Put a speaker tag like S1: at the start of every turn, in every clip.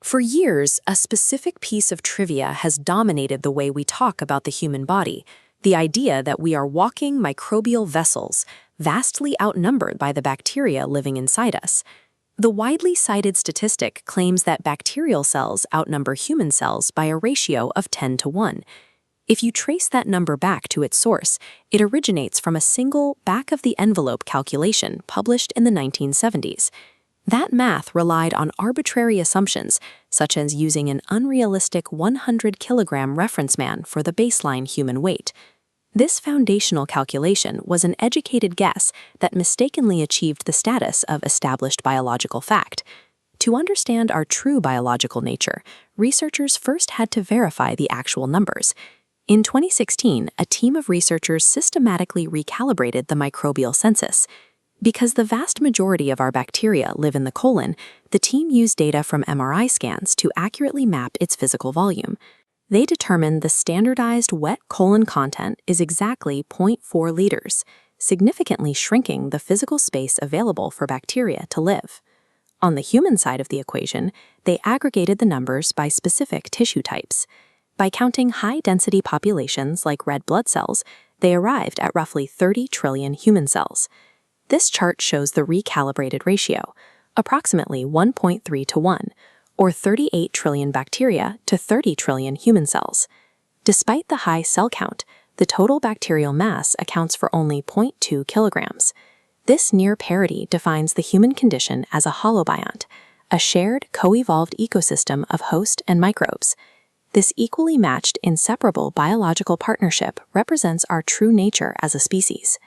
S1: For years, a specific piece of trivia has dominated the way we talk about the human body, the idea that we are walking microbial vessels, vastly outnumbered by the bacteria living inside us. The widely cited statistic claims that bacterial cells outnumber human cells by a ratio of 10 to 1. If you trace that number back to its source, it originates from a single back-of-the-envelope calculation published in the 1970s. That math relied on arbitrary assumptions, such as using an unrealistic 100-kilogram reference man for the baseline human weight. This foundational calculation was an educated guess that mistakenly achieved the status of established biological fact. To understand our true biological nature, researchers first had to verify the actual numbers. In 2016, a team of researchers systematically recalibrated the microbial census. Because the vast majority of our bacteria live in the colon, the team used data from MRI scans to accurately map its physical volume. They determined the standardized wet colon content is exactly 0.4 liters, significantly shrinking the physical space available for bacteria to live. On the human side of the equation, they aggregated the numbers by specific tissue types. By counting high-density populations like red blood cells, they arrived at roughly 30 trillion human cells. This chart shows the recalibrated ratio, approximately 1.3 to 1, or 38 trillion bacteria to 30 trillion human cells. Despite the high cell count, the total bacterial mass accounts for only 0.2 kilograms. This near parity defines the human condition as a holobiont, a shared, co-evolved ecosystem of host and microbes. This equally matched, inseparable biological partnership represents our true nature as a species.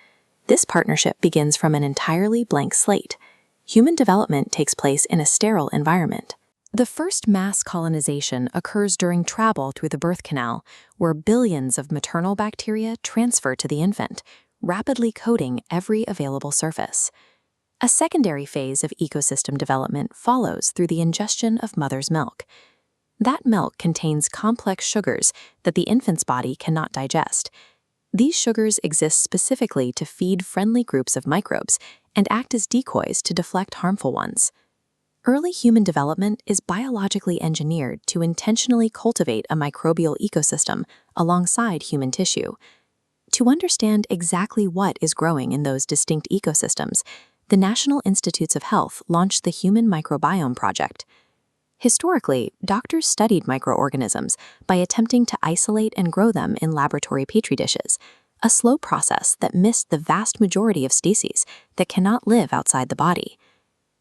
S1: This partnership begins from an entirely blank slate. Human development takes place in a sterile environment. The first mass colonization occurs during travel through the birth canal, where billions of maternal bacteria transfer to the infant, rapidly coating every available surface. A secondary phase of ecosystem development follows through the ingestion of mother's milk. That milk contains complex sugars that the infant's body cannot digest. These sugars exist specifically to feed friendly groups of microbes and act as decoys to deflect harmful ones. Early human development is biologically engineered to intentionally cultivate a microbial ecosystem alongside human tissue. To understand exactly what is growing in those distinct ecosystems, the National Institutes of Health launched the Human Microbiome Project. Historically, doctors studied microorganisms by attempting to isolate and grow them in laboratory petri dishes, a slow process that missed the vast majority of species that cannot live outside the body.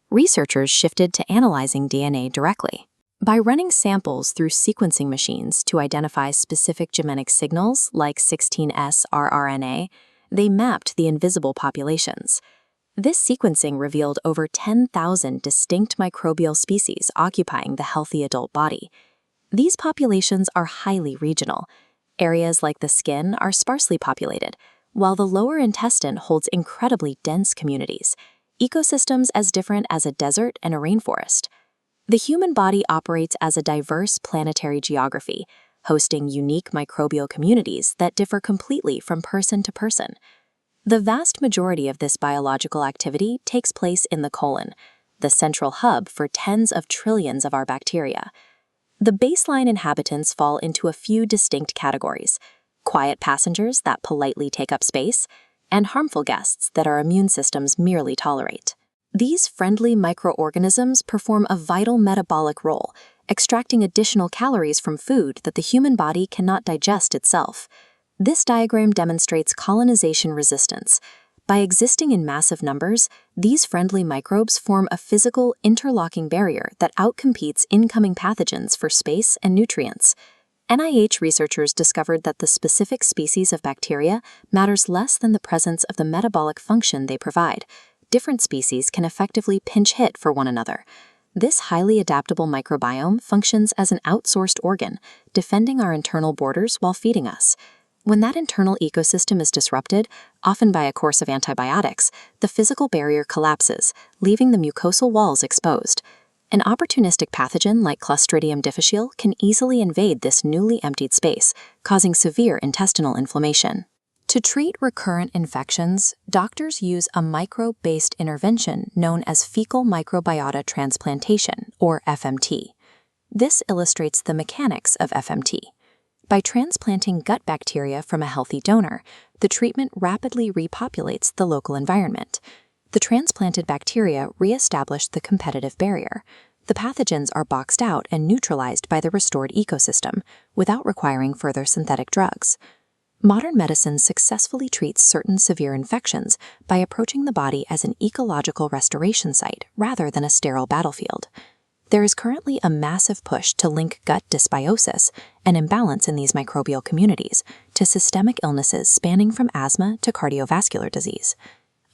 S1: Researchers shifted to analyzing DNA directly. By running samples through sequencing machines to identify specific genetic signals like 16S rRNA, they mapped the invisible populations. This sequencing revealed over 10,000 distinct microbial species occupying the healthy adult body. These populations are highly regional. Areas like the skin are sparsely populated, while the lower intestine holds incredibly dense communities, ecosystems as different as a desert and a rainforest. The human body operates as a diverse planetary geography, hosting unique microbial communities that differ completely from person to person. The vast majority of this biological activity takes place in the colon, the central hub for tens of trillions of our bacteria. The baseline inhabitants fall into a few distinct categories: quiet passengers that politely take up space, and harmful guests that our immune systems merely tolerate. These friendly microorganisms perform a vital metabolic role, extracting additional calories from food that the human body cannot digest itself. This diagram demonstrates colonization resistance. By existing in massive numbers, these friendly microbes form a physical, interlocking barrier that outcompetes incoming pathogens for space and nutrients. NIH researchers discovered that the specific species of bacteria matters less than the presence of the metabolic function they provide. Different species can effectively pinch hit for one another. This highly adaptable microbiome functions as an outsourced organ, defending our internal borders while feeding us. When that internal ecosystem is disrupted, often by a course of antibiotics, the physical barrier collapses, leaving the mucosal walls exposed. An opportunistic pathogen like Clostridium difficile can easily invade this newly emptied space, causing severe intestinal inflammation. To treat recurrent infections, doctors use a microbe-based intervention known as fecal microbiota transplantation, or FMT. This illustrates the mechanics of FMT. By transplanting gut bacteria from a healthy donor, the treatment rapidly repopulates the local environment. The transplanted bacteria re-establish the competitive barrier. The pathogens are boxed out and neutralized by the restored ecosystem without requiring further synthetic drugs. Modern medicine successfully treats certain severe infections by approaching the body as an ecological restoration site rather than a sterile battlefield. There is currently a massive push to link gut dysbiosis, an imbalance in these microbial communities, to systemic illnesses spanning from asthma to cardiovascular disease.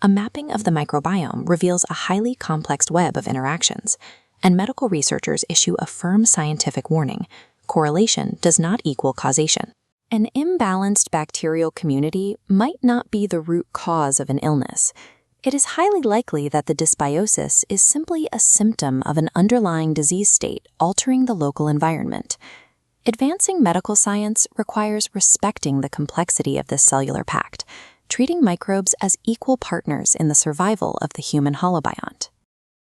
S1: A mapping of the microbiome reveals a highly complex web of interactions, and medical researchers issue a firm scientific warning: correlation does not equal causation. An imbalanced bacterial community might not be the root cause of an illness. It is highly likely that the dysbiosis is simply a symptom of an underlying disease state altering the local environment. Advancing medical science requires respecting the complexity of this cellular pact, treating microbes as equal partners in the survival of the human holobiont.